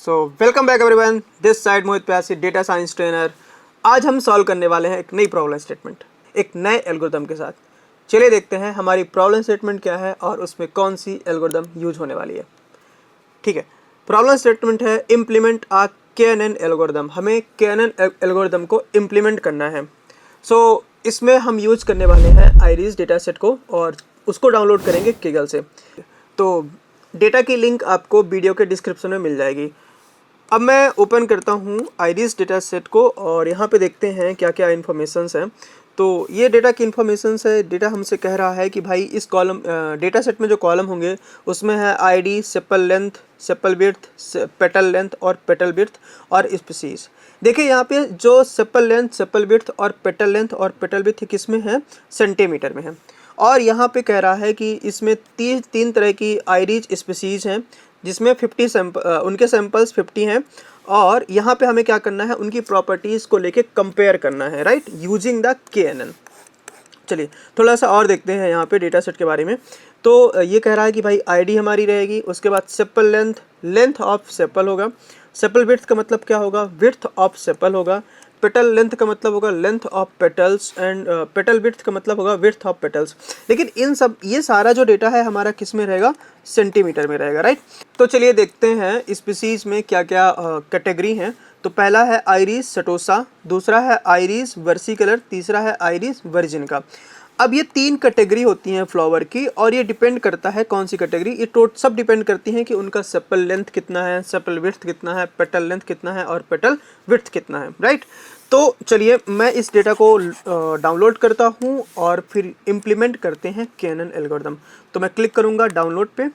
So welcome back everyone, this side Mohit Pyasi, data science trainer. आज हम solve करने वाले हैं एक नई प्रॉब्लम स्टेटमेंट एक नए एल्गोरिदम के साथ। चलिए देखते हैं हमारी प्रॉब्लम स्टेटमेंट क्या है और उसमें कौन सी एल्गोरिदम यूज होने वाली है। ठीक है, प्रॉब्लम स्टेटमेंट है इम्प्लीमेंट आ KNN एल्गोरिदम। हमें KNN एल्गोरिदम को इम्प्लीमेंट करना है। सो इसमें हम यूज करने वाले हैं आईरीज डेटा सेट को और उसको डाउनलोड करेंगे Kaggle से। तो डेटा की लिंक आपको वीडियो के डिस्क्रिप्शन में मिल जाएगी। अब मैं ओपन करता हूँ आईरीज डेटा सेट को और यहाँ पे देखते हैं क्या क्या इन्फॉर्मेशंस हैं। तो ये डेटा की इन्फॉर्मेशंस है। डेटा हमसे कह रहा है कि भाई इस कॉलम डेटा सेट में जो कॉलम होंगे उसमें है ID, sepal length, sepal width, petal length और पेटल विड्थ और स्पीसीज। देखिए यहाँ पे जो सेपल लेंथ, सेपल विड्थ और पेटल विड्थ किस में है, सेंटीमीटर में है। और यहाँ पे कह रहा है कि इसमें तीन तरह की आईरीज स्पीसीज हैं जिसमें 50 उनके सैंपल्स 50 हैं। और यहाँ पे हमें क्या करना है, उनकी प्रॉपर्टीज़ को लेके कंपेयर करना है, राइट, यूजिंग द KNN। चलिए थोड़ा सा और देखते हैं यहाँ पे डेटा सेट के बारे में। तो ये कह रहा है कि भाई आईडी हमारी रहेगी, उसके बाद sepal length, length of sepal होगा, सेपल विड्थ का मतलब क्या होगा, विड्थ ऑफ सेपल होगा, पेटल लेंथ का मतलब होगा length of petals and petal width का मतलब होगा विड्थ ऑफ पेटल्स। लेकिन इन सब ये सारा जो डेटा है हमारा किस में रहेगा, सेंटीमीटर में रहेगा, राइट। तो चलिए देखते हैं स्पीसीज में क्या क्या कैटेगरी हैं। तो पहला है आइरिस सटोसा, दूसरा है आइरिस वर्सिकलर, तीसरा है आइरिस वर्जिन का। अब ये तीन कैटेगरी होती हैं फ्लावर की और ये डिपेंड करता है कौन सी कैटेगरी, ये सब डिपेंड करती हैं कि उनका सेपल लेंथ कितना है, सेपल विड्थ कितना है, पेटल लेंथ कितना है और पेटल विड्थ कितना है, राइट। तो चलिए मैं इस डेटा को डाउनलोड करता हूँ और फिर इम्प्लीमेंट करते हैं KNN एल्गोरिदम। तो मैं क्लिक करूँगा डाउनलोड पे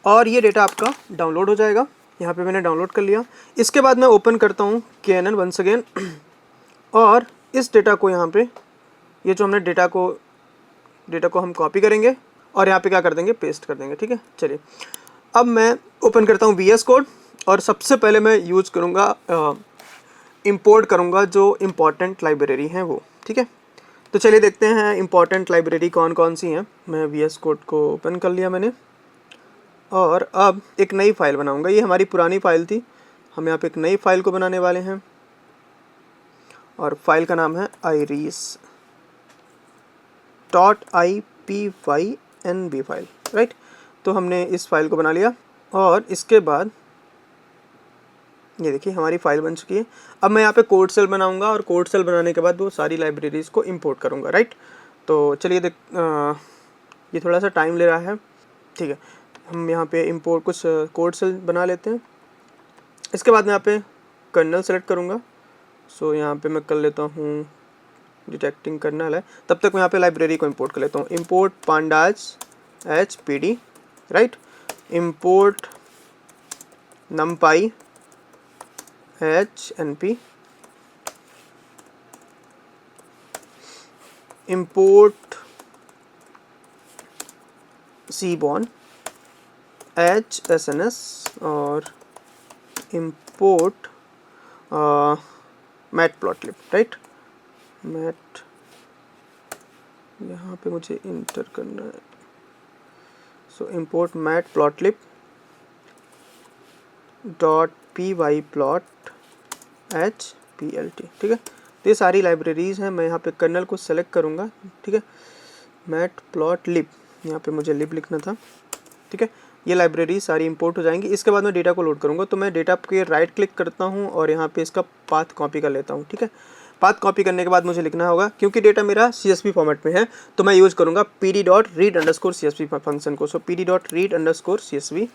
और ये डेटा आपका डाउनलोड हो जाएगा। यहाँ पे मैंने डाउनलोड कर लिया। इसके बाद मैं ओपन करता हूँ KNN वंस अगेन और इस डेटा को यहाँ पे, ये जो हमने डेटा को हम कॉपी करेंगे और यहाँ पे क्या कर देंगे, पेस्ट कर देंगे, ठीक है। चलिए अब मैं ओपन करता हूँ VS कोड और सबसे पहले मैं यूज करूँगा इंपोर्ट करूँगा जो इम्पॉर्टेंट लाइब्रेरी हैं वो, ठीक है। तो चलिए देखते हैं इम्पॉर्टेंट लाइब्रेरी कौन कौन सी हैं। मैं VS कोड को ओपन कर लिया मैंने और अब एक नई फाइल बनाऊँगा। ये हमारी पुरानी फाइल थी, हम यहाँ पे एक नई फाइल को बनाने वाले हैं और फाइल का नाम है iris.ipynb फाइल, राइट। तो हमने इस फाइल को बना लिया और इसके बाद ये देखिए हमारी फाइल बन चुकी है। अब मैं यहाँ पे कोड सेल बनाऊंगा और कोड सेल बनाने के बाद वो सारी लाइब्रेरीज को इंपोर्ट करूँगा, राइट। तो चलिए ये थोड़ा सा टाइम ले रहा है, ठीक है। हम यहाँ पे इंपोर्ट कुछ कोड सेल बना लेते हैं। इसके बाद मैं यहाँ पे कर्नल सेलेक्ट करूँगा। सो यहाँ पे मैं कर लेता हूँ डिटेक्टिंग कर्नल है, तब तक मैं यहाँ पे लाइब्रेरी को इंपोर्ट कर लेता हूँ। Import pandas hpd, right. Import numpy hnp, import cbon hsns और import matplotlib, राइट। मैट यहाँ पे मुझे इंटर करना है। सो import matplotlib .pyplot hplt, ठीक है। तो ये सारी लाइब्रेरीज़ हैं। मैं यहाँ पे कर्नल को सेलेक्ट करूँगा, ठीक है। मैटप्लॉटलिब, यहाँ पे मुझे लिब लिखना था, ठीक है। ये लाइब्रेरी सारी इंपोर्ट हो जाएंगी। इसके बाद मैं डेटा को लोड करूँगा। तो मैं डेटा पे राइट क्लिक करता हूँ और यहाँ पे इसका पाथ कॉपी कर लेता हूँ, ठीक है। पाथ कॉपी करने के बाद मुझे लिखना होगा, क्योंकि डेटा मेरा CSV फॉर्मेट में है तो मैं यूज़ करूँगा pd.read_csv फंक्शन को। सो pd.read_csv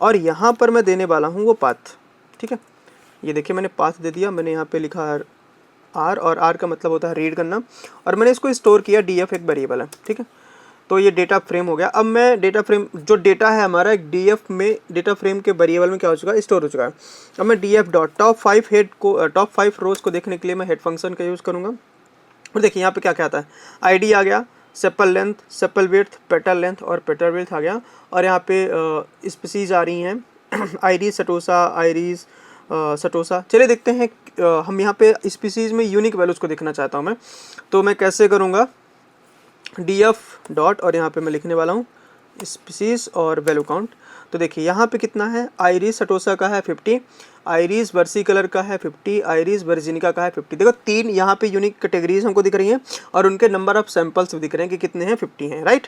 और यहाँ पर मैं देने वाला हूँ वो पाथ, ठीक है। ये देखिए मैंने पाथ दे दिया। मैंने यहाँ पे लिखा R और R का मतलब होता है रीड करना और मैंने इसको स्टोर किया, df एक वेरिएबल है, ठीक है। तो ये डेटा फ्रेम हो गया। अब मैं डेटा फ्रेम, जो डेटा है हमारा एक df में, डेटा फ्रेम के वेरिएबल में क्या हो चुका है, स्टोर हो चुका है। अब मैं df डॉट टॉप 5 रोज को देखने के लिए मैं हेड फंक्शन का यूज़ करूँगा और देखिए यहाँ पे क्या क्या आता है, आईडी आ गया, sepal length, sepal width, petal length और पेटल विड्थ आ गया और यहाँ पे स्पीसीज आ रही हैं आइरिस सटोसा, आइरिस सटोसा। चलिए देखते हैं हम यहाँ पे स्पीसीज में यूनिक वैल्यूज़ को देखना चाहता हूँ मैं। तो मैं कैसे करूँगा, df डॉट और यहाँ पे मैं लिखने वाला हूँ स्पीसीज और वैल्यू काउंट। तो देखिए यहाँ पे कितना है, आइरिस सटोसा का है 50, आइरिस वर्सी कलर का है 50, आइरिस वर्जिनिका का है 50। देखो 3 यहाँ पे यूनिक कैटेगरीज हमको दिख रही हैं और उनके नंबर ऑफ सैंपल्स भी दिख रहे हैं कि कितने हैं, 50 हैं, राइट।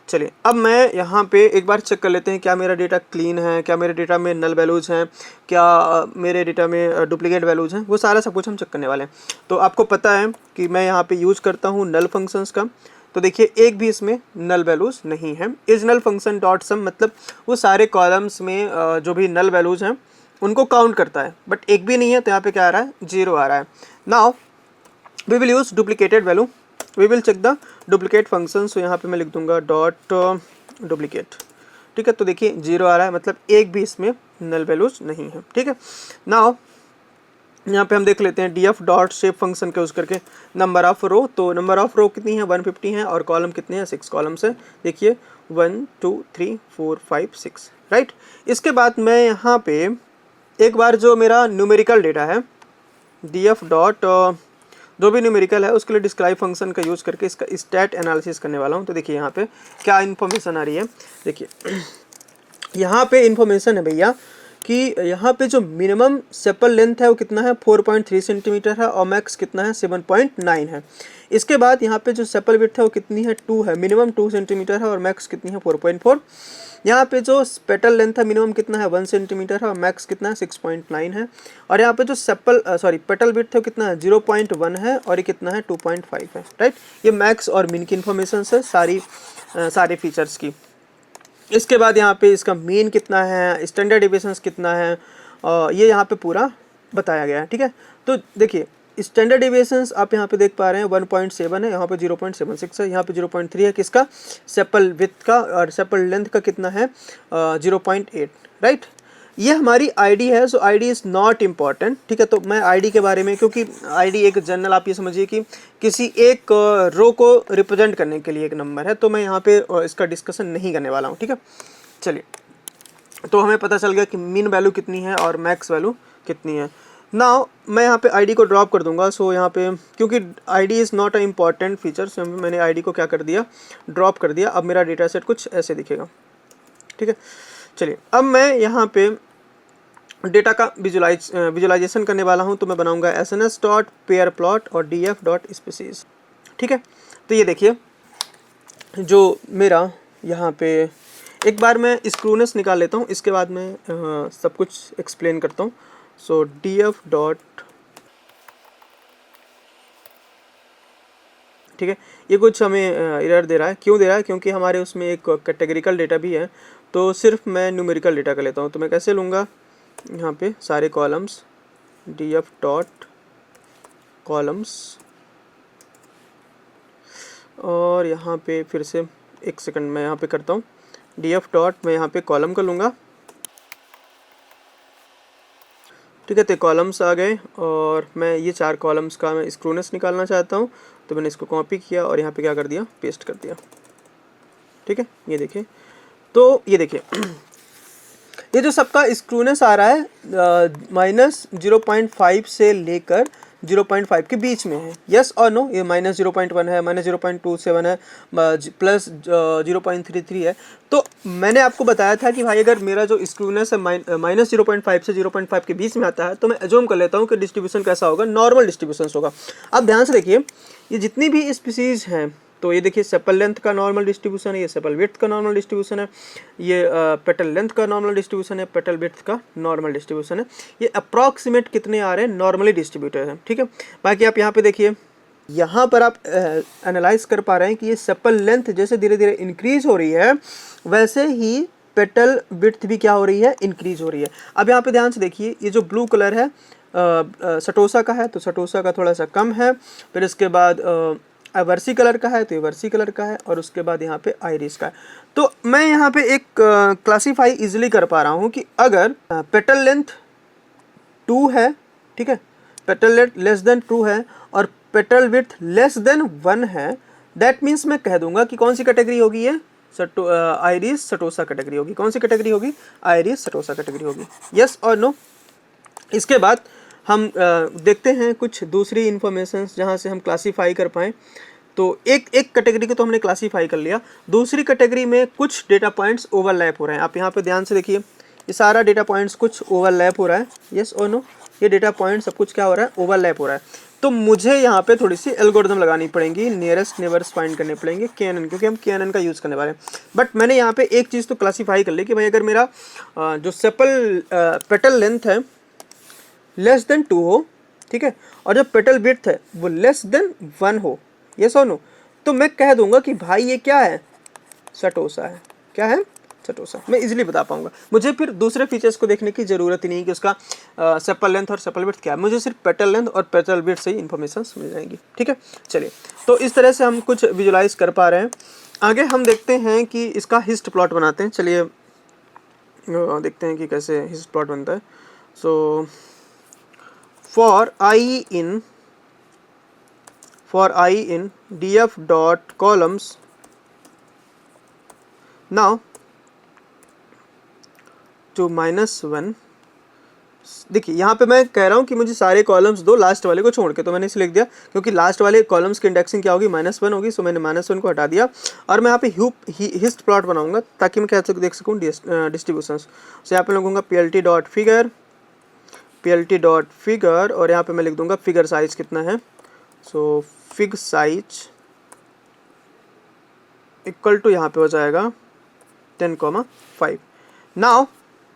चलिए अब मैं यहाँ पे एक बार चेक कर लेते हैं क्या मेरा डेटा क्लीन है, क्या मेरे डेटा में नल वैल्यूज़ हैं, क्या मेरे डेटा में डुप्लीकेट वैल्यूज़ हैं, वो सारा सब कुछ हम चेक करने वाले हैं। तो आपको पता है कि मैं यहाँ पे यूज़ करता हूँ नल फंक्शंस का। तो देखिए एक भी इसमें नल वैल्यूज़ नहीं है। इज नल फंक्शन डॉट सम मतलब वो सारे कॉलम्स में जो भी नल वैल्यूज़ हैं उनको काउंट करता है, बट एक भी नहीं है तो यहाँ पे क्या आ रहा है, 0 आ रहा है। Now we will use duplicated value, we will check the duplicate function. So यहाँ पे मैं लिख दूंगा डॉट डुप्लीकेट, ठीक है। तो देखिए 0 आ रहा है, मतलब एक भी इसमें नल वैल्यूज़ नहीं है, ठीक है। नाउ यहाँ पे हम देख लेते हैं df डॉट शेप फंक्शन का यूज़ करके नंबर ऑफ रो। तो नंबर ऑफ रो कितनी है, 150 है, और कॉलम कितने हैं, 6 कॉलम्स है। देखिए 1 2 3 4 5 6, राइट। इसके बाद मैं यहाँ पे एक बार जो मेरा न्यूमेरिकल डेटा है df डॉट जो भी न्यूमेरिकल है उसके लिए डिस्क्राइब फंक्शन का यूज़ करके इसका स्टैट एनालिसिस करने वाला हूँ। तो देखिए यहाँ पे क्या इन्फॉर्मेशन आ रही है। देखिए यहाँ पे इन्फॉर्मेशन है भैया कि यहाँ पे जो मिनिमम सेपल लेंथ है वो कितना है, 4.3 सेंटीमीटर है, और मैक्स कितना है, 7.9 है। इसके बाद यहाँ पे जो सेपल विड्थ है वो कितनी है, 2 है, मिनिमम 2 सेंटीमीटर है और मैक्स कितनी है, 4.4। यहाँ पे जो पेटल लेंथ है मिनिमम कितना है, 1 सेंटीमीटर है और मैक्स कितना है, 6.9 है। और यहाँ पे जो पेटल विड्थ है कितना है, 0.1 है, और ये कितना है, 2.5 है, राइट। ये मैक्स और मिन की इन्फॉर्मेशन है सारे फीचर्स की। इसके बाद यहाँ पे इसका मीन कितना है, स्टैंडर्ड डिविएशंस कितना है, ये यहाँ पे पूरा बताया गया है, ठीक है। तो देखिए स्टैंडर्ड डिविएशंस आप यहाँ पे देख पा रहे हैं 1.7 है, यहाँ पे 0.76 है, यहाँ पे 0.3 है किसका, सेपल विड्थ का, और सेपल लेंथ का कितना है 0.8, राइट। ये हमारी आईडी है। सो आईडी इज़ नॉट इम्पॉर्टेंट, ठीक है। तो मैं आईडी के बारे में, क्योंकि आईडी एक जनरल, आप ये समझिए कि किसी एक रो को रिप्रेजेंट करने के लिए एक नंबर है, तो मैं यहाँ पे इसका डिस्कशन नहीं करने वाला हूँ, ठीक है। चलिए तो हमें पता चल गया कि मीन वैल्यू कितनी है और मैक्स वैल्यू कितनी है। नाउ मैं यहाँ पे आईडी को ड्रॉप कर दूंगा। सो यहाँ पे क्योंकि ID is not a important feature, so मैंने आईडी को क्या कर दिया, ड्रॉप कर दिया। अब मेरा डेटा सेट कुछ ऐसे दिखेगा, ठीक है। चलिए अब मैं यहाँ पे डेटा का विजुलाइजेशन करने वाला हूँ। तो मैं बनाऊंगा SNS डॉट पेयर प्लॉट और DF डॉट स्पीसीज, ठीक है। तो ये देखिए जो मेरा यहाँ पे, एक बार मैं स्क्रूनेस निकाल लेता हूँ, इसके बाद मैं सब कुछ एक्सप्लेन करता हूँ। सो DF डॉट, ठीक है, ये कुछ हमें एरर दे रहा है। क्यों दे रहा है, क्योंकि हमारे उसमें एक कैटेगरिकल डेटा भी है। तो सिर्फ मैं न्यूमेरिकल डेटा का लेता हूँ। तो मैं कैसे लूँगा, यहाँ पे सारे कॉलम्स DF डॉट कॉलम्स, और यहाँ पे फिर से एक सेकंड मैं यहाँ पे करता हूँ, DF डॉट मैं यहाँ पे कॉलम का लूँगा, ठीक है। तो कॉलम्स आ गए और मैं ये 4 कॉलम्स का मैं स्क्रूनेस निकालना चाहता हूँ। तो मैंने इसको कॉपी किया और यहाँ पे क्या कर दिया, पेस्ट कर दिया, ठीक है। ये देखिए, तो ये देखिए ये जो सबका स्क्रूनेस आ रहा है -0.5 से लेकर 0.5 के बीच में है, यस और नो। ये -0.1 है, -0.27 है, प्लस 0.33 है। तो मैंने आपको बताया था कि भाई अगर मेरा जो स्क्रूनेस है -0.5 से 0.5 के बीच में आता है, तो मैं एज्यूम कर लेता हूँ कि डिस्ट्रीब्यूशन कैसा होगा, नॉर्मल डिस्ट्रीब्यूशन होगा। अब ध्यान से देखिए, ये जितनी भी स्पीसीज हैं, तो ये देखिए सेपल लेंथ का नॉर्मल डिस्ट्रीब्यूशन है, ये सेपल विड्थ का नॉर्मल डिस्ट्रीब्यूशन है, ये पेटल लेंथ का नॉर्मल डिस्ट्रीब्यूशन है, पेटल विड्थ का नॉर्मल डिस्ट्रीब्यूशन है। ये अप्रॉक्सीमेट कितने आ रहे हैं, नॉर्मली डिस्ट्रीब्यूटेड हैं, ठीक है। बाकी आप यहाँ पे देखिए, यहाँ पर आप एनालाइज कर पा रहे हैं कि ये सेपल लेंथ जैसे धीरे धीरे इंक्रीज हो रही है, वैसे ही पेटल विड्थ भी क्या हो रही है, इंक्रीज हो रही है। अब यहाँ पे ध्यान से देखिए, ये जो ब्लू कलर है सटोसा का है, तो सटोसा का थोड़ा सा कम है। फिर इसके बाद वर्सी कलर का है, तो ये वर्सी कलर का है, और उसके बाद यहाँ पे आइरिस का है। तो मैं यहाँ पे एक क्लासीफाई इजीली कर पा रहा हूँ कि अगर पेटल लेंथ 2 है, ठीक है, पेटल लेंथ लेस देन 2 है और पेटल विड्थ लेस देन 1 है, दैट मीन्स मैं कह दूंगा कि कौन सी कैटेगरी होगी, ये आइरिस सटोसा कैटेगरी होगी। कौन सी कैटेगरी होगी, आइरिस सटोसा कैटेगरी होगी, यस और नो। इसके बाद हम देखते हैं कुछ दूसरी इन्फॉर्मेशन जहाँ से हम क्लासीफाई कर पाएँ। तो एक कैटेगरी को तो हमने क्लासीफाई कर लिया, दूसरी कैटेगरी में कुछ डेटा पॉइंट्स ओवरलैप हो रहे हैं। आप यहाँ पे ध्यान से देखिए, ये सारा डेटा पॉइंट्स कुछ ओवरलैप हो रहा है, यस और नो, ये डेटा पॉइंट सब कुछ क्या हो रहा है, ओवरलैप हो रहा है। तो मुझे यहाँ पे थोड़ी सी एल्गोरिथम लगानी पड़ेंगी, नियरेस्ट नेबर्स फाइंड करने पड़ेंगे, KNN, क्योंकि हम KNN का यूज़ करने वाले हैं। बट मैंने यहाँ पे एक चीज़ तो क्लासीफाई कर ली कि भाई अगर मेरा जो सेपल पेटल लेंथ है लेस देन 2 हो, ठीक है, और जो पेटल विड्थ है वो लेस देन 1 हो, यस और नो, तो मैं कह दूंगा कि भाई ये क्या है, सटोसा है। क्या है, सटोसा। मैं इजीली बता पाऊंगा, मुझे फिर दूसरे फीचर्स को देखने की जरूरत ही नहीं कि उसका सेपल लेंथ और सेपल विड्थ क्या है, मुझे सिर्फ पेटल लेंथ और पेटल विड्थ से ही इन्फॉर्मेशन मिल जाएंगी, ठीक है। चलिए, तो इस तरह से हम कुछ विजुलाइज कर पा रहे हैं। आगे हम देखते हैं कि इसका हिस्ट प्लॉट बनाते हैं। चलिए देखते हैं कि कैसे हिस्ट प्लॉट बनता है। सो for I in df dot columns, now to -1, देखिए यहाँ पे मैं कह रहा हूँ कि मुझे सारे कॉलम्स दो लास्ट वाले को छोड़ के, तो मैंने इसे लिख दिया क्योंकि लास्ट वाले कॉलम्स की इंडेक्सिंग क्या होगी, -1 होगी, सो मैंने -1 को हटा दिया और मैं यहाँ पे हिस्ट प्लॉट बनाऊंगा ताकि मैं क्या देख सकूँ डिस्ट्रीब्यूशन। सो यहाँ पे लिखूँगा plt डॉट फिगर और यहाँ पे मैं लिख दूंगा फिगर साइज कितना है। सो फिग साइज इक्वल टू यहाँ पे हो जाएगा 10,5। नाउ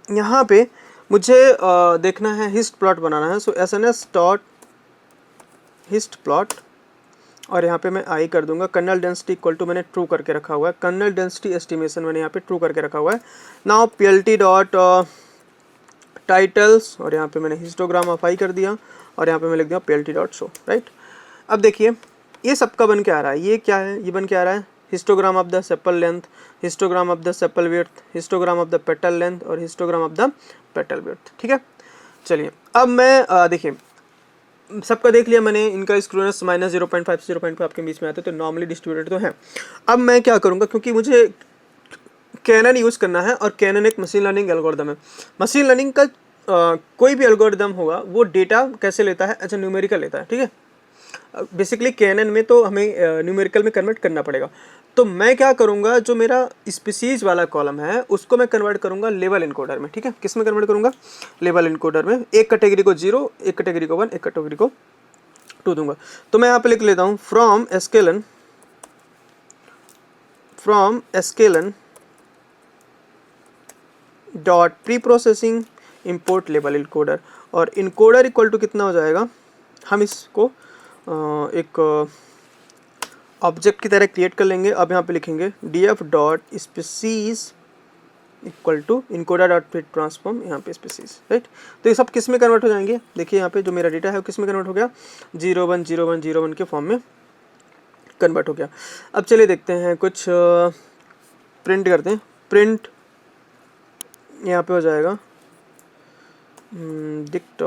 यहाँ पे मुझे देखना है, हिस्ट प्लॉट बनाना है। सो sns डॉट हिस्ट प्लॉट और यहाँ पे मैं आई कर दूंगा कर्नल डेंसिटी इक्वल टू, मैंने ट्रू करके रखा हुआ है, कर्नल डेंसिटी एस्टिमेशन मैंने यहाँ पे ट्रू करके रखा हुआ है। नाउ plt डॉट टाइटल्स और यहाँ पे मैंने हिस्टोग्राम ऑफ आई कर दिया और यहाँ पे मैं लिख दिया plt डॉट शो, राइट। अब देखिए ये सबका बन के आ रहा है, ये क्या है, ये बन के आ रहा है histogram of the sepal length, histogram of the sepal width, histogram of the petal length और histogram of the petal width, ठीक है। चलिए अब मैं देखिए सबका देख लिया मैंने, इनका स्क्रूनेस -0.5 से 0.5 आपके बीच में आता है, तो नॉर्मली डिस्ट्रीब्यूटेड तो है। अब मैं क्या करूँगा, क्योंकि मुझे KNN यूज़ करना है और KNN एक मशीन लर्निंग एल्गोरिदम है। मशीन लर्निंग का कोई भी एल्गोरिदम होगा वो डेटा कैसे लेता है, अच्छा न्यूमेरिकल लेता है, ठीक है। बेसिकली KNN में तो हमें न्यूमेरिकल में कन्वर्ट करना पड़ेगा। तो मैं क्या करूँगा, जो मेरा स्पीसीज वाला कॉलम है उसको मैं कन्वर्ट करूँगा लेवल इनकोडर में, ठीक है। किस में कन्वर्ट करूँगा, लेवल इनकोडर में। एक कैटेगरी को 0, एक कैटेगरी को 1, एक कैटेगरी को 2 दूंगा। तो मैं यहाँ पे लिख लेता हूँ from sklearn dot pre processing import level encoder, और इनकोडर इक्वल टू कितना हो जाएगा, हम इसको एक ऑब्जेक्ट की तरह क्रिएट कर लेंगे। अब यहाँ पे लिखेंगे df dot species equal to encoder dot fit transform, यहाँ पे स्पीसीज, राइट। तो ये सब किस में कन्वर्ट हो जाएंगे, देखिए यहाँ पे जो मेरा डेटा है वो किस में कन्वर्ट हो गया, 010101 के फॉर्म में कन्वर्ट हो गया। अब चलिए देखते हैं कुछ प्रिंट करते हैं। प्रिंट यहाँ पे हो जाएगा dict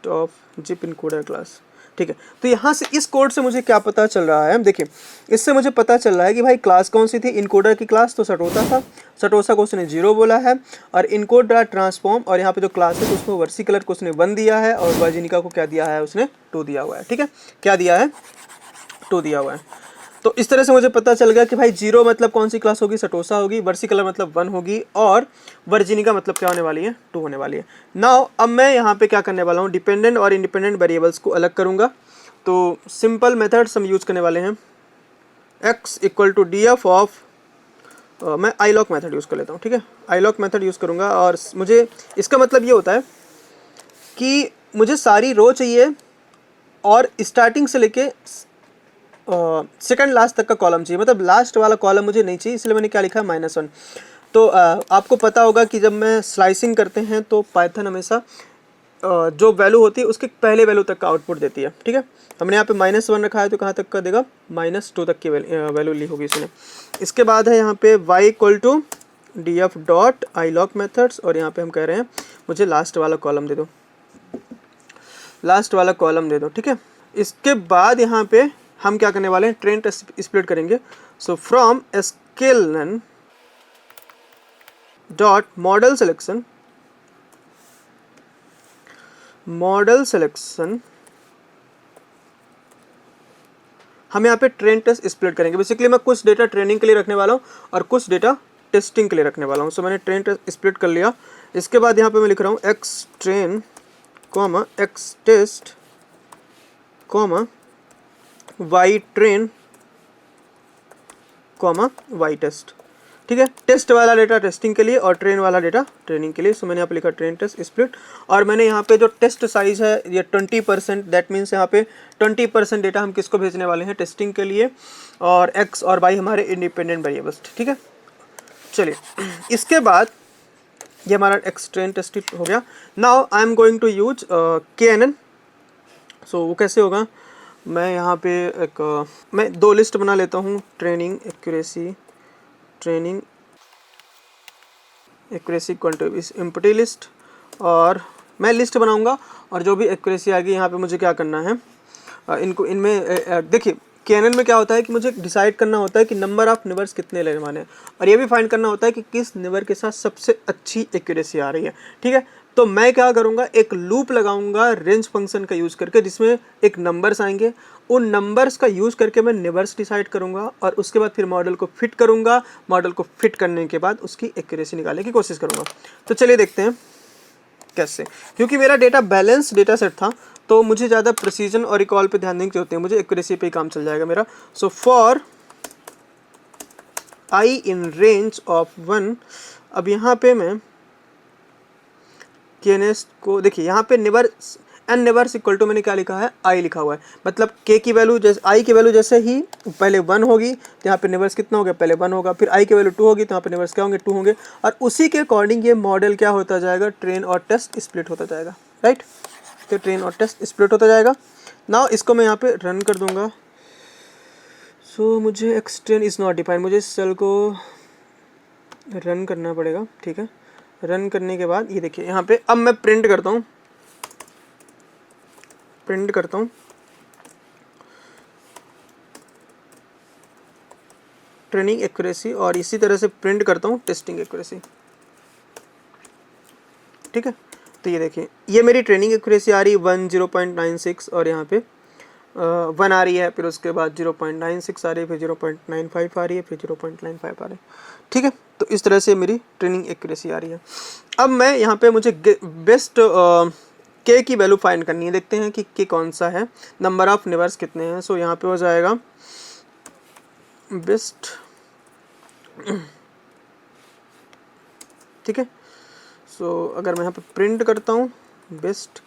of zip encoder class, ठीक है। तो यहाँ से इस कोड से मुझे क्या पता चल रहा है, देखिए इससे मुझे पता चल रहा है कि भाई क्लास कौन सी थी, इनकोडर की क्लास तो सटोसा था, सटोसा को उसने 0 बोला है, और इनकोड डॉट ट्रांसफॉर्म और यहाँ पे जो क्लास है उसको वर्सिकलर को उसने 1 दिया है और वर्जिनिका को क्या दिया है, उसने 2 दिया हुआ है, ठीक है। क्या दिया है, 2 दिया हुआ है। तो इस तरह से मुझे पता चल गया कि भाई 0 मतलब कौन सी क्लास होगी, सटोसा होगी, वर्सिकलर मतलब 1 होगी और वर्जिनिका मतलब क्या होने वाली है, 2 होने वाली है। नाउ अब मैं यहाँ पे क्या करने वाला हूँ, डिपेंडेंट और इंडिपेंडेंट वेरिएबल्स को अलग करूँगा। तो सिंपल मेथड्स हम यूज़ करने वाले हैं, x equal to df of, मैं iloc मेथड यूज़ कर लेता हूँ, ठीक है। iloc मेथड यूज़ करूँगा और मुझे इसका मतलब ये होता है कि मुझे सारी रो चाहिए और स्टार्टिंग से लेके सेकंड लास्ट तक का कॉलम चाहिए, मतलब लास्ट वाला कॉलम मुझे नहीं चाहिए, इसलिए मैंने क्या लिखा है, -1। तो आपको पता होगा कि जब मैं स्लाइसिंग करते हैं तो पाइथन हमेशा जो वैल्यू होती है उसके पहले वैल्यू तक का आउटपुट देती है, ठीक है। हमने यहाँ पे -1 रखा है तो कहाँ तक का देगा, -2 तक की वैल्यू ली होगी इसने। इसके बाद है यहाँ पे y equal to df dot iloc methods और यहाँ पे हम कह रहे हैं मुझे लास्ट वाला कॉलम दे दो, लास्ट वाला कॉलम दे दो, ठीक है। इसके बाद यहाँ पे हम क्या करने वाले हैं, ट्रेन टेस्ट स्प्लिट करेंगे। सो from sklearn dot model selection हम यहाँ पे ट्रेन टेस्ट स्प्लिट करेंगे। बेसिकली मैं कुछ डेटा ट्रेनिंग के लिए रखने वाला हूँ और कुछ डेटा टेस्टिंग के लिए रखने वाला हूँ। सो मैंने ट्रेन टेस्ट स्प्लिट कर लिया। इसके बाद यहाँ पे मैं लिख रहा हूँ X train comma X test comma Y train comma Y test. ठीक है, टेस्ट वाला डेटा टेस्टिंग के लिए और ट्रेन वाला डेटा ट्रेनिंग के लिए। सो मैंने यहाँ पे लिखा ट्रेन टेस्ट स्प्लिट, और मैंने यहाँ पे जो टेस्ट साइज है ये 20%, दैट मीन्स यहाँ पे 20% डेटा हम किसको भेजने वाले हैं, टेस्टिंग के लिए, और एक्स और वाई हमारे इंडिपेंडेंट वेरिएबल्स। ठीक है, चलिए इसके बाद ये हमारा एक्स ट्रेन टेस्ट हो गया। Now I am going to use KNN। So वो कैसे होगा, मैं यहाँ पे मैं 2 लिस्ट बना लेता हूँ, training accuracy quantity empty list, और मैं लिस्ट बनाऊंगा और जो भी एक्यूरेसी आएगी यहाँ पे मुझे क्या करना है, इनमें देखिए KNN में क्या होता है कि मुझे डिसाइड करना होता है कि नंबर ऑफ निवर्स कितने लेने वाले हैं, और ये भी फाइंड करना होता है कि किस निवर के साथ सबसे अच्छी एक्यूरेसी आ रही है। ठीक है, तो मैं क्या करूँगा, एक लूप लगाऊंगा रेंज फंक्शन का यूज़ करके, जिसमें एक नंबर्स आएंगे, उन नंबर्स का यूज़ करके मैं निवर्स डिसाइड करूँगा और उसके बाद फिर मॉडल को फिट करूँगा। मॉडल को फिट करने के बाद उसकी एक्यूरेसी निकालने की कोशिश करूँगा। तो चलिए देखते हैं कैसे, क्योंकि मेरा डेटा बैलेंस डेटा सेट था तो मुझे ज़्यादा प्रिसीजन और रिकॉल पे ध्यान देने की होती है, मुझे एक्यूरेसी पे ही काम चल जाएगा मेरा। So for I in range of 1, अब यहाँ पे मैं केनेस को देखिए, यहाँ पे निवर्स एन निवर्स इक्वल टू मैंने क्या लिखा है, आई लिखा हुआ है, मतलब के की वैल्यू जैसे आई की वैल्यू जैसे ही पहले 1 होगी तो यहाँ पे निवर्स कितना हो गया, पहले 1 होगा, फिर आई की वैल्यू 2 होगी तो यहाँ पे निवर्स क्या होंगे, 2 होंगे, और उसी के अकॉर्डिंग ये मॉडल क्या होता जाएगा, ट्रेन और टेस्ट स्प्लिट होता जाएगा। राइट, तो ट्रेन और टेस्ट स्प्लिट होता जाएगा। नाउ इसको मैं यहाँ पे रन कर दूंगा। सो मुझे x train is not defined, मुझे इस सेल को रन करना पड़ेगा। ठीक है, रन करने के बाद ये देखिए यहाँ पे अब मैं प्रिंट करता हूँ ट्रेनिंग एक्यूरेसी, और इसी तरह से प्रिंट करता हूँ टेस्टिंग एक्यूरेसी। ठीक है, तो ये देखिए ये मेरी ट्रेनिंग एक्यूरेसी आ रही है 10.96, और यहाँ पे 1 आ रही है, फिर उसके बाद 0.96 आ रही है, फिर 0.95 आ रही है, फिर 0.95 आ रही है। ठीक है, तो इस तरह से मेरी ट्रेनिंग एक्यूरेसी आ रही है। अब मैं यहाँ पे मुझे बेस्ट के की वैल्यू फाइंड करनी है, देखते हैं कि के कौन सा है, नंबर ऑफ निवर्स कितने हैं। सो यहाँ पे हो जाएगा बेस्ट। ठीक है, सो अगर मैं यहाँ पे प्रिंट करता हूँ बेस्ट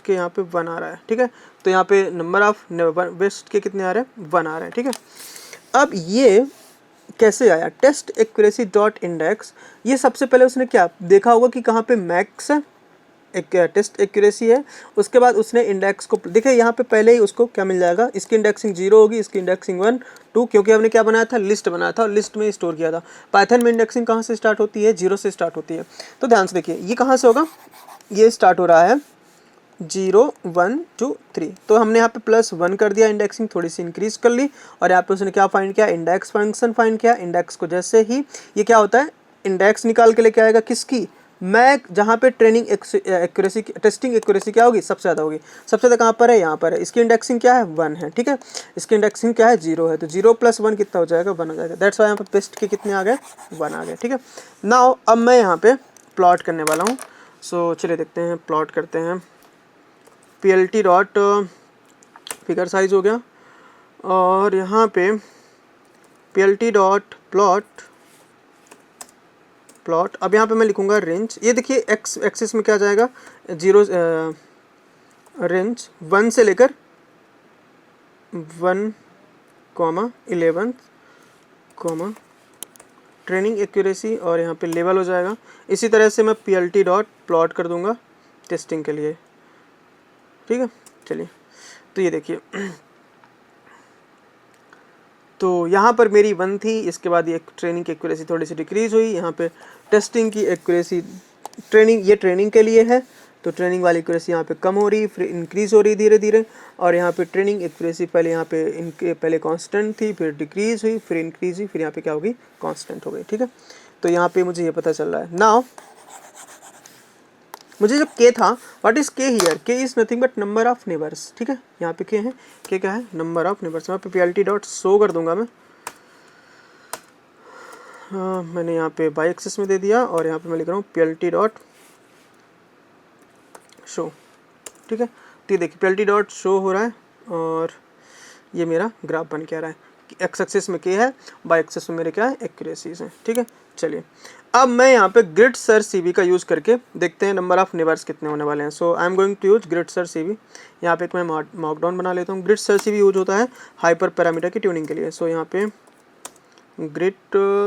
के यहाँ पे 1 आ रहा है। ठीक है, तो यहाँ पे नंबर ऑफ बेस्ट के कितने आ रहे हैं, 1 आ रहे हैं। ठीक है, अब ये कैसे आया, टेस्ट एक्यूरेसी डॉट इंडेक्स, ये सबसे पहले उसने क्या देखा होगा कि कहाँ पे मैक्स एक टेस्ट एक्यूरेसी है, उसके बाद उसने इंडेक्स को देखिए यहाँ पे पहले ही उसको क्या मिल जाएगा, इसकी इंडेक्सिंग 0 होगी, इसकी इंडेक्सिंग 1 2, क्योंकि हमने क्या बनाया था, लिस्ट बनाया था और लिस्ट में स्टोर किया था। पाइथन में इंडेक्सिंग कहाँ से स्टार्ट होती है, 0 से स्टार्ट होती है। तो ध्यान से देखिए ये कहाँ से होगा, ये स्टार्ट हो रहा है 0 1 2 3, तो हमने यहाँ पे +1 कर दिया, इंडेक्सिंग थोड़ी सी इंक्रीज कर ली, और यहाँ पे उसने क्या फाइंड किया, इंडेक्स फंक्शन फाइंड किया। इंडेक्स को जैसे ही ये क्या होता है, इंडेक्स निकाल के लेके आएगा किसकी, मैं जहाँ पे ट्रेनिंग एक्यूरेसी टेस्टिंग एक्यूरेसी क्या होगी, सबसे ज़्यादा होगी। सबसे ज़्यादा कहाँ पर है, यहाँ पर है, इसकी इंडेक्सिंग क्या है, 1 है। ठीक है, इसकी इंडेक्सिंग क्या है, 0 है, तो 0 + 1 कितना हो जाएगा, 1 हो जाएगा। दैट्स वाई यहाँ पे बेस्ट के कितने आ गए, 1 आ गए। ठीक है, नाउ अब मैं यहाँ पे प्लॉट करने वाला हूँ। सो चलिए देखते हैं, प्लॉट करते हैं। PLT डॉट फिगर साइज हो गया, और यहाँ पे PLT डॉट प्लॉट अब यहाँ पे मैं लिखूँगा रेंज। ये देखिए एक्स एक्सिस में क्या जाएगा, 0 रेंज 1 से लेकर 1, 11, ट्रेनिंग एक्यूरेसी, और यहाँ पे लेवल हो जाएगा। इसी तरह से मैं PLT डॉट प्लॉट कर दूँगा टेस्टिंग के लिए। ठीक है, चलिए तो ये देखिए तो यहाँ पर मेरी 1 थी, इसके बाद ये ट्रेनिंग की एक्यूरेसी थोड़ी सी डिक्रीज हुई। यहाँ पे टेस्टिंग की एक्यूरेसी ये ट्रेनिंग के लिए है, तो ट्रेनिंग वाली एक्यूरेसी यहाँ पे कम हो रही, फिर इंक्रीज हो रही धीरे धीरे, और यहाँ पे ट्रेनिंग एक्यूरेसी पहले यहाँ पे इनके पहले कांस्टेंट थी, फिर डिक्रीज हुई, फिर इंक्रीज हुई, फिर यहाँ पे क्या होगी, कांस्टेंट हो गई। ठीक है, तो यहाँ पे मुझे ये पता चल रहा है। नाउ मुझे जो के था, व्हाट इज के हियर, के is nothing but number of neighbours, ठीक है, यहाँ पे के है, के क्या है, नंबर ऑफ नेबर्स। यहाँ पे पीएलटी डॉट शो कर दूंगा मैं, मैंने यहाँ पे बाई एक्सेस में दे दिया और यहाँ पे मैं लिख रहा हूँ पीएलटी डॉट शो, ठीक है। तो ये देखिए पीएलटी डॉट शो हो रहा है और ये मेरा ग्राफ बन के आ रहा है, एक्स एक्सिस में के है, बाई एक्सिस में मेरे क्या है, एक्यूरेसीज है, ठीक है। चलिए अब मैं यहाँ पे ग्रिड सर्च सीवी का यूज़ करके देखते हैं नंबर ऑफ नेबर्स कितने होने वाले हैं। So I am going to use grid search CV. यहाँ पे मैं मॉकडाउन बना लेता हूँ। ग्रिड सर्च सीवी यूज होता है हाइपर पैरामीटर की ट्यूनिंग के लिए। सो यहाँ पे ग्रिड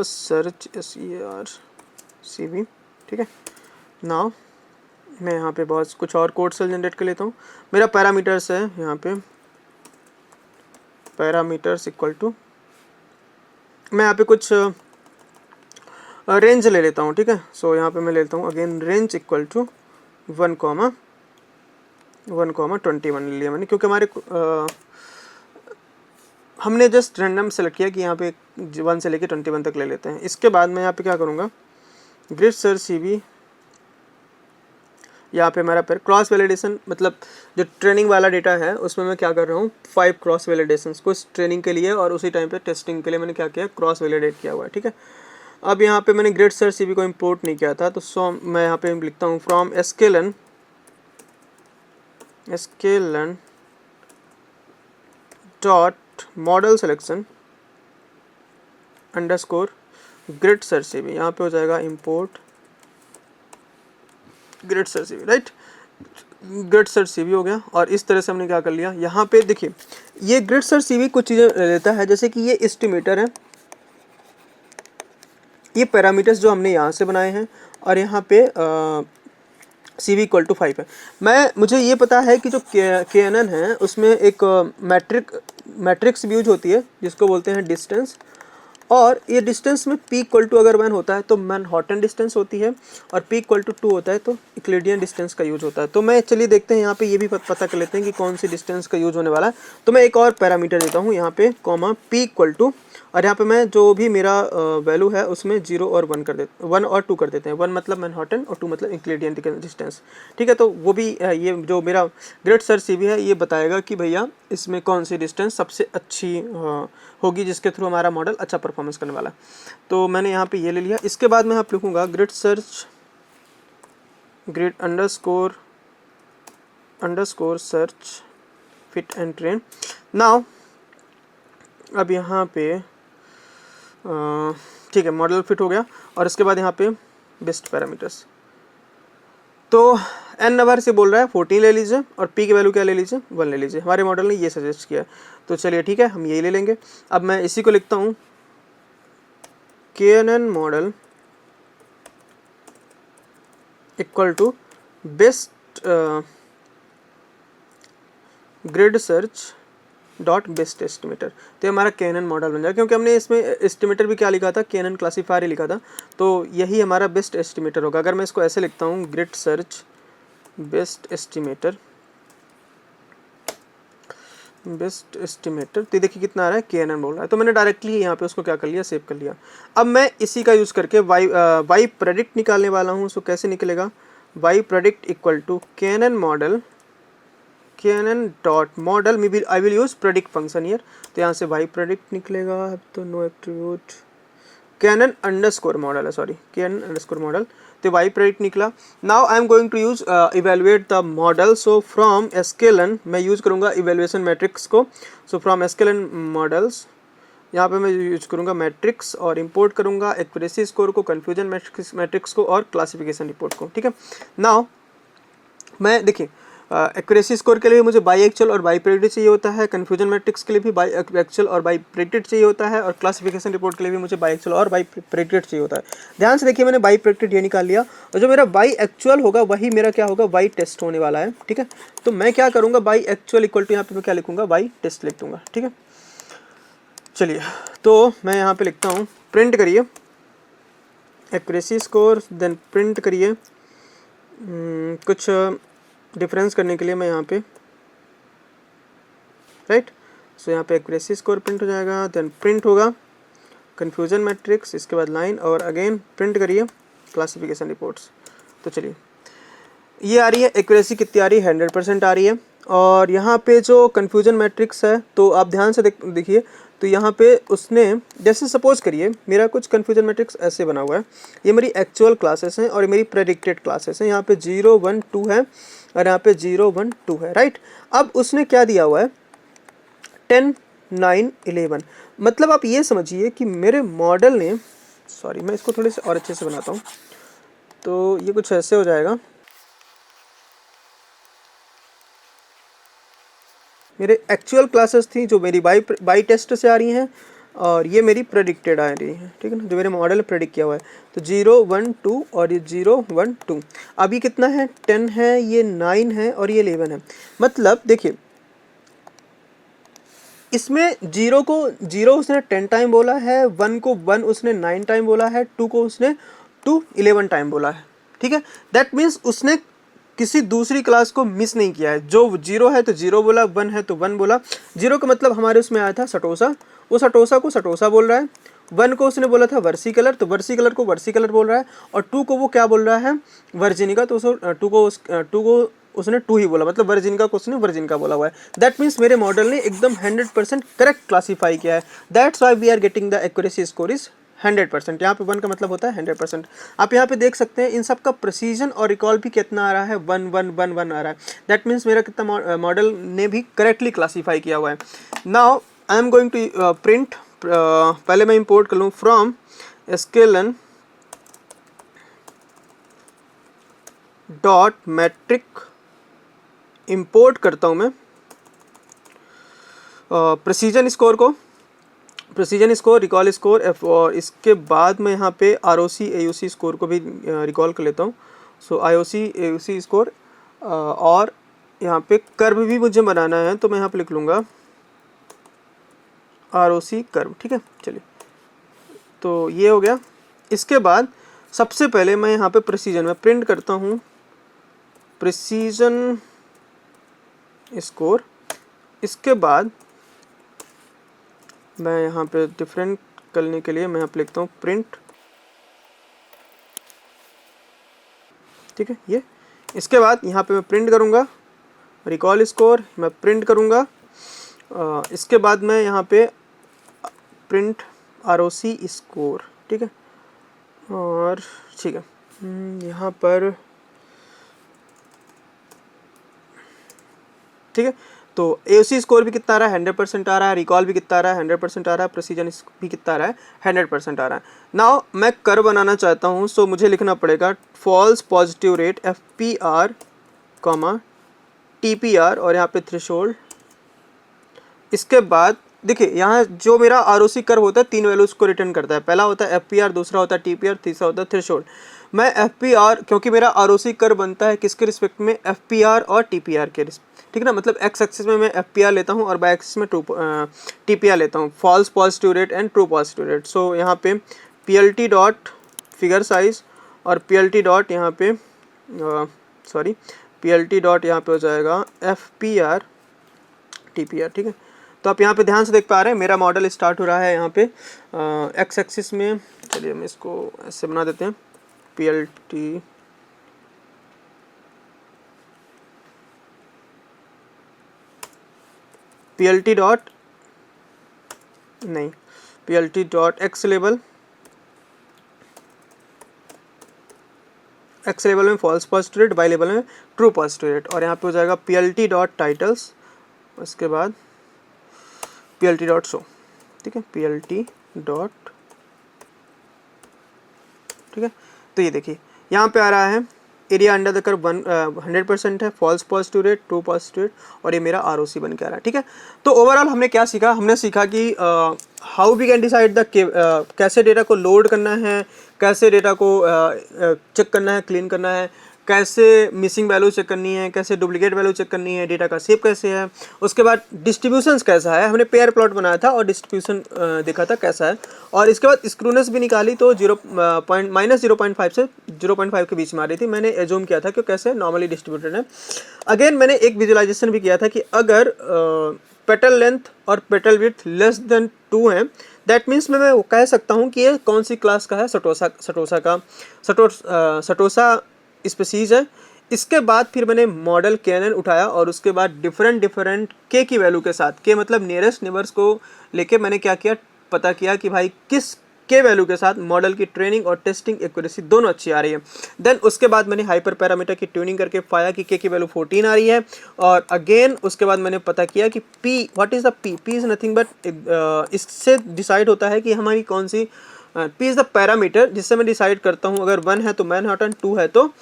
सर्च SERCV, ठीक है। नाउ मैं यहाँ पे बहुत कुछ और कोड सेल जनरेट कर लेता हूँ। मेरा पैरामीटर्स है यहाँ पे पैरामीटर्स इक्वल टू, मैं यहाँ पे कुछ रेंज ले लेता हूँ, ठीक है। सो यहाँ पे मैं लेता हूँ अगेन रेंज इक्वल टू 1,1,21 ले लिया मैंने, क्योंकि हमारे हमने जस्ट रैंडम सेलेक्ट किया कि यहाँ पे 1 से लेके 21 तक ले लेते हैं। इसके बाद मैं यहाँ पे क्या करूँगा, ग्रिड सर्च सीवी, यहाँ पे हमारा पर क्रॉस वैलिडेशन, मतलब जो ट्रेनिंग वाला डेटा है उसमें मैं क्या कर रहा हूँ 5 क्रॉस वैलिडेशंस को ट्रेनिंग के लिए और उसी टाइम पे टेस्टिंग के लिए मैंने क्या किया, क्रॉस वैलिडेट किया हुआ है, ठीक है। अब यहाँ पे मैंने ग्रिड सर्च सीवी को इंपोर्ट नहीं किया था, तो सो मैं यहाँ पे लिखता हूँ from sklearn dot model selection underscore grid search CV, यहाँ पे हो जाएगा import grid search CV, right. Grid search CV हो गया और इस तरह से हमने क्या कर लिया, यहाँ पे देखिए ये ग्रिड सर्च सीवी कुछ चीज़ें लेता है, जैसे कि ये एस्टिमेटर है, ये पैरामीटर्स जो हमने यहाँ से बनाए हैं और यहाँ पे CV इक्वल टू 5 है। मुझे ये पता है कि जो KNN है उसमें एक मैट्रिक्स भी यूज होती है जिसको बोलते हैं डिस्टेंस, और ये डिस्टेंस में P इक्वल टू अगर 1 होता है तो मैनहट्टन डिस्टेंस होती है और P इक्वल टू 2 होता है तो यूक्लिडियन डिस्टेंस का यूज होता है। तो मैं चलिए देखते हैं यहाँ पे ये भी पता कर लेते हैं कि कौन सी डिस्टेंस का यूज होने वाला है। तो मैं एक और पैरामीटर देता हूँ यहाँ पे कॉमा P इक्वल टू, और यहाँ पे मैं जो भी मेरा वैल्यू है उसमें 0 और 1 कर देते, 1 और 2 कर देते हैं। 1 मतलब मैनहट्टन और 2 मतलब यूक्लिडियन डिस्टेंस, ठीक है। तो वो भी ये जो मेरा ग्रिड सर्च सीवी है ये बताएगा कि भैया इसमें कौन सी डिस्टेंस सबसे अच्छी होगी जिसके थ्रू हमारा मॉडल अच्छा परफॉर्मेंस करने वाला है। तो मैंने यहाँ पे ये ले लिया। इसके बाद मैं यहाँ पे लिखूँगा grid underscore search fit and train. Now अब यहाँ पे ठीक है, मॉडल फिट हो गया और इसके बाद यहाँ पे बेस्ट पैरामीटर्स, तो n नंबर से बोल रहा है 14 ले लीजिए और p की वैल्यू क्या ले लीजिए, 1 ले लीजिए। हमारे मॉडल ने ये सजेस्ट किया है, तो चलिए ठीक है हम यही ले लेंगे। अब मैं इसी को लिखता हूँ KNN model equal to best grid search dot best estimator. तो ये हमारा KNN मॉडल बन जाएगा, क्योंकि हमने इसमें एस्टिमेटर भी क्या लिखा था, KNN क्लासीफायर ही लिखा था, तो यही हमारा बेस्ट एस्टिमेटर होगा। अगर मैं इसको ऐसे लिखता हूँ ग्रिड सर्च बेस्ट एस्टिमेटर, तो देखिए कितना आ रहा है, KNN बोल रहा है। तो मैंने डायरेक्टली यहाँ पे उसको क्या कर लिया, सेव कर लिया। अब मैं इसी का यूज़ करके वाई प्रेडिक्ट निकालने वाला हूँ। सो कैसे निकलेगा, Y predict equal to KNN dot model में भी I will use predict function year. तो यहाँ से वाई प्रेडिक्ट निकलेगा, तो no attribute KNN underscore model है, सॉरी KNN अंडरस्कोर मॉडल, तो वाई प्रेडिक्ट निकला। Now I am going to use evaluate the model. So from sklearn मैं use करूँगा इवेल्युएशन मैट्रिक्स को। सो फ्रॉम sklearn मॉडल्स यहाँ पे मैं यूज करूँगा मैट्रिक्स और इंपोर्ट करूँगा एक्यूरेसी स्कोर को, कन्फ्यूजन मैट्रिक्स को और क्लासिफिकेशन रिपोर्ट को, ठीक है। नाउ मैं देखिए एक्यूरेसी स्कोर के लिए मुझे बाई एक्चुअल और बाई प्रेडिक्टेड चाहिए होता है, कन्फ्यूजन मैट्रिक्स के लिए भी बाई एक्चुअल और बाई प्रेडिक्टेड चाहिए होता है, और क्लासिफिकेशन रिपोर्ट के लिए भी मुझे बाई एक्चुअल और बाई प्रेडिक्टेड चाहिए होता है। ध्यान से देखिए मैंने बाई प्रेडिक्टेड ये निकाल लिया, और जो मेरा बाई एक्चुअल होगा वही मेरा क्या होगा, बाई टेस्ट होने वाला है, ठीक है। तो मैं क्या करूँगा, बाई एक्चुअल इक्वल टू यहाँ पे मैं क्या लिखूँगा, बाई टेस्ट लिख दूँगा, ठीक है। चलिए तो मैं यहाँ पे लिखता हूँ प्रिंट करिए एक्यूरेसी स्कोर, देन प्रिंट करिए कुछ डिफरेंस करने के लिए मैं यहाँ पे, राइट। सो यहाँ पे एक्यूरेसी स्कोर प्रिंट हो जाएगा, देन प्रिंट होगा कन्फ्यूजन मैट्रिक्स, इसके बाद लाइन, और अगेन प्रिंट करिए क्लासिफिकेशन रिपोर्ट्स। तो चलिए ये आ रही है एक्यूरेसी कितनी आ रही है, 100% आ रही है। और यहाँ पे जो कन्फ्यूजन मैट्रिक्स है तो आप ध्यान से देखिए, तो यहाँ पे उसने जैसे सपोज करिए मेरा कुछ कन्फ्यूजन मैट्रिक्स ऐसे बना हुआ है, ये मेरी एक्चुअल क्लासेस हैं और ये मेरी प्रेडिक्टेड क्लासेस हैं, यहाँ पे 0 1 2 है और यहाँ पे 0 1 2 है, राइट। अब उसने क्या दिया हुआ है, 10 9 11, मतलब आप ये समझिए कि मेरे मॉडल ने, सॉरी मैं इसको थोड़े से और अच्छे से बनाता हूँ, तो ये कुछ ऐसे हो जाएगा, मेरे एक्चुअल क्लासेस थी जो मेरी बाई टेस्ट से आ रही हैं और ये मेरी प्रेडिक्टेड आ रही है, ठीक है ना, जो मेरे मॉडल ने प्रेडिक्ट किया हुआ है। तो 0 1 2 और ये 0 1 2, अभी कितना है, 10 है, ये 9 है और ये 11 है। मतलब देखिए इसमें 0 को 0 उसने 10 टाइम बोला है, 1 को 1 उसने 9 टाइम बोला है, 2 को उसने 2 11 टाइम बोला है, ठीक है। दैट मीन्स उसने किसी दूसरी क्लास को मिस नहीं किया है, जो 0 है तो 0 बोला, 1 है तो 1 बोला। 0 का मतलब हमारे उसमें आया था सटोसा, वो सटोसा को सटोसा बोल रहा है। 1 को उसने बोला था वर्सी कलर, तो वर्सी कलर को वर्सी कलर बोल रहा है। और 2 को वो क्या बोल रहा है, वर्जिनिका, तो 2 को उसने 2 ही बोला, मतलब वर्जिनिका को उसने वर्जिनिका बोला हुआ है। दैट मीन्स मेरे मॉडल ने एकदम 100% करेक्ट क्लासीफाई किया है। That's why we are getting the accuracy score is 100%। यहाँ पे 1 का मतलब होता है 100%। आप यहाँ पे देख सकते हैं इन सब का प्रिसीजन और रिकॉल भी कितना आ रहा है, 1 1 1 1 आ रहा है। दैट मीन्स मेरा कितना मॉडल ने भी करेक्टली क्लासीफाई किया हुआ है। Now I am going to print, पहले मैं इंपोर्ट कर लूँ from sklearn dot metric, import करता हूँ मैं प्रिसीजन स्कोर को, प्रिसीजन स्कोर, रिकॉल स्कोर, और इसके बाद मैं यहाँ पे ROC AUC स्कोर को भी रिकॉल कर लेता हूँ। सो IOC AUC स्कोर, और यहाँ पे कर्व भी मुझे बनाना है तो मैं यहाँ पे लिख लूँगा ROC कर्व, ठीक है। चलिए तो ये हो गया। इसके बाद सबसे पहले मैं यहाँ पे प्रिसीजन में प्रिंट करता हूँ प्रिसीजन स्कोर। इसके बाद मैं यहाँ पे डिफरेंट करने के लिए मैं यहाँ पे लिखता हूँ प्रिंट, ठीक है ये। इसके बाद यहाँ पे मैं प्रिंट करूँगा रिकॉल स्कोर, मैं प्रिंट करूँगा। इसके बाद मैं यहाँ पे प्रिंट ROC स्कोर, ठीक है। और ठीक है यहाँ पर, ठीक है। तो AUC स्कोर भी कितना आ रहा है, 100% आ रहा है। रिकॉल भी कितना आ रहा है, 100% आ रहा है। प्रिसीजन भी कितना आ रहा है, 100% आ रहा है। नाउ मैं कर्व बनाना चाहता हूँ, सो मुझे लिखना पड़ेगा false positive rate FPR comma TPR और यहाँ पे थ्रेशोल्ड। इसके बाद देखिए यहाँ जो मेरा ROC कर्व होता है 3 वैल्यूज को रिटर्न करता है। पहला होता है FPR, दूसरा होता है TPR, तीसरा होता है थ्रेशोल्ड। मैं FPR, क्योंकि मेरा ROC कर्व बनता है किसके रिस्पेक्ट में, FPR और TPR के रिस्पेक्ट, ठीक है ना। मतलब एक्स एक्सिस में मैं FPR लेता हूँ और बाय एक्सिस में TPR लेता हूँ, false positive rate and true positive rate. So यहाँ पे PLT डॉट फिगर साइज और PLT डॉट यहाँ पे सॉरी PLT डॉट यहाँ पे हो जाएगा FPR TPR, ठीक है। तो आप यहाँ पे ध्यान से देख पा रहे हैं मेरा मॉडल स्टार्ट हो रहा है यहाँ पे एक्स एक्सिस में। चलिए हम इसको ऐसे बना देते हैं PLT डॉट नहीं PLT डॉट एक्स लेवल में फॉल्स पॉजिटिव रेट, वाई लेवल में ट्रू पॉजिटिव रेट। और यहाँ पे हो जाएगा PLT डॉट टाइटल्स, उसके बाद PLT डॉट शो, ठीक है, PLT डॉट, ठीक है। तो ये देखिए यहाँ पे आ रहा है एरिया अंडर द कर्व 100% है, false positive rate, true positive rate, और ये मेरा ROC बन के आ रहा है, ठीक है। तो ओवरऑल हमने क्या सीखा, हमने सीखा कि how we can decide the कैसे डेटा को लोड करना है, कैसे डेटा को चेक करना है, क्लीन करना है, कैसे मिसिंग वैल्यू चेक करनी है, कैसे डुप्लीकेट वैल्यू चेक करनी है, डेटा का शेप कैसे है, उसके बाद डिस्ट्रीब्यूशंस कैसा है, हमने पेयर प्लॉट बनाया था और डिस्ट्रीब्यूशन देखा था कैसा है, और इसके बाद स्क्रूनेस भी निकाली तो -0.5 से 0.5 के बीच में आ रही थी। मैंने एज्यूम किया था कि कैसे नॉर्मली डिस्ट्रीब्यूटेड है। अगेन मैंने एक विजुअलाइजेशन भी किया था कि अगर पेटल लेंथ और पेटल विड्थ लेस देन 2 है, दैट मीन्स मैं वो कह सकता हूँ कि ये कौन सी क्लास का है, सटोसा स्पीसीज है। इसके बाद फिर मैंने मॉडल KNN उठाया और उसके बाद डिफरेंट के की वैल्यू के साथ, के मतलब नियरेस्ट नेबर्स को लेके मैंने क्या किया, पता किया कि भाई किस के वैल्यू के साथ मॉडल की ट्रेनिंग और टेस्टिंग एक्यूरेसी दोनों अच्छी आ रही है। देन उसके बाद मैंने हाइपर पैरामीटर की ट्यूनिंग करके पाया कि के की वैल्यू 14 आ रही है। और अगेन उसके बाद मैंने पता किया कि P, what is the P, P is nothing but इससे डिसाइड होता है कि हमारी कौन सी, पी इज़ द पैरामीटर जिससे मैं डिसाइड करता हूँ अगर 1 है तो मैनहट्टन, 2 है तो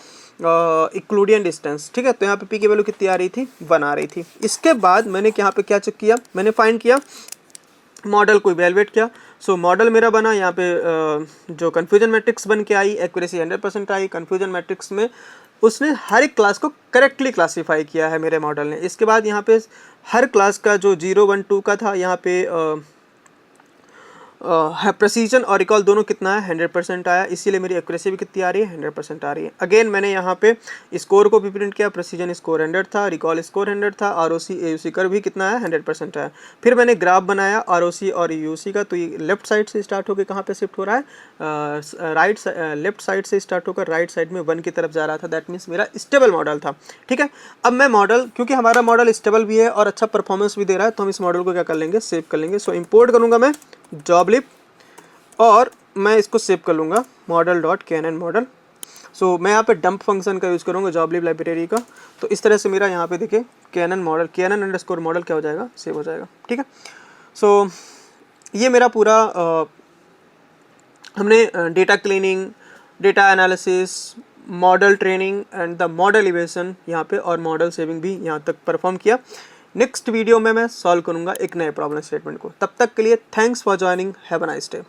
इक्लूडियन डिस्टेंस। ठीक है, तो यहाँ पे पी की वैल्यू कितनी आ रही थी, 1 आ रही थी। इसके बाद मैंने यहाँ पे क्या चेक किया, मैंने फाइंड किया मॉडल को इवेलुएट किया। सो मॉडल मेरा बना, यहाँ पे जो कन्फ्यूजन मैट्रिक्स बन के आई, एक्यूरेसी 100% आई। कन्फ्यूजन मैट्रिक्स में उसने हर एक क्लास को करेक्टली क्लासीफाई किया है मेरे मॉडल ने। इसके बाद यहाँ पे हर क्लास का जो 0, 1, 2 का था, यहाँ पे प्रेसिजन और रिकॉल दोनों कितना है, 100% आया। इसीलिए मेरी एक्यूरेसी भी कितनी आ रही है, 100% आ रही है। अगेन मैंने यहाँ पे स्कोर को भी प्रिंट किया, प्रेसिजन स्कोर 100 था, रिकॉल स्कोर 100 था, ROC AUC कर भी कितना है, 100% आया। फिर मैंने ग्राफ बनाया ROC और AUC का, तो ये लेफ्ट साइड से स्टार्ट होकर कहाँ पे शिफ्ट हो रहा है, लेफ्ट साइड से स्टार्ट होकर राइट साइड में 1 की तरफ जा रहा था। दैट मीन्स मेरा स्टेबल मॉडल था। ठीक है, अब मैं मॉडल, क्योंकि हमारा मॉडल स्टेबल भी है और अच्छा परफॉर्मेंस भी दे रहा है, तो हम इस मॉडल को क्या कर लेंगे, सेव कर लेंगे। सो इम्पोर्ट करूँगा मैं जॉबलिप और मैं इसको सेव कर लूँगा model.knn मॉडल। सो मैं यहाँ पे डंप फंक्शन का यूज़ करूँगा जॉबलिप लाइब्रेरी का। तो इस तरह से मेरा यहाँ पे देखिए knn मॉडल, knn_ मॉडल क्या हो जाएगा, सेव हो जाएगा। ठीक है, सो ये मेरा पूरा हमने data cleaning, data analysis, model training and the model evaluation यहाँ पे और मॉडल सेविंग भी यहाँ तक परफॉर्म किया। नेक्स्ट वीडियो में मैं सॉल्व करूँगा एक नए प्रॉब्लम स्टेटमेंट को। तब तक के लिए thanks for joining, have a nice day.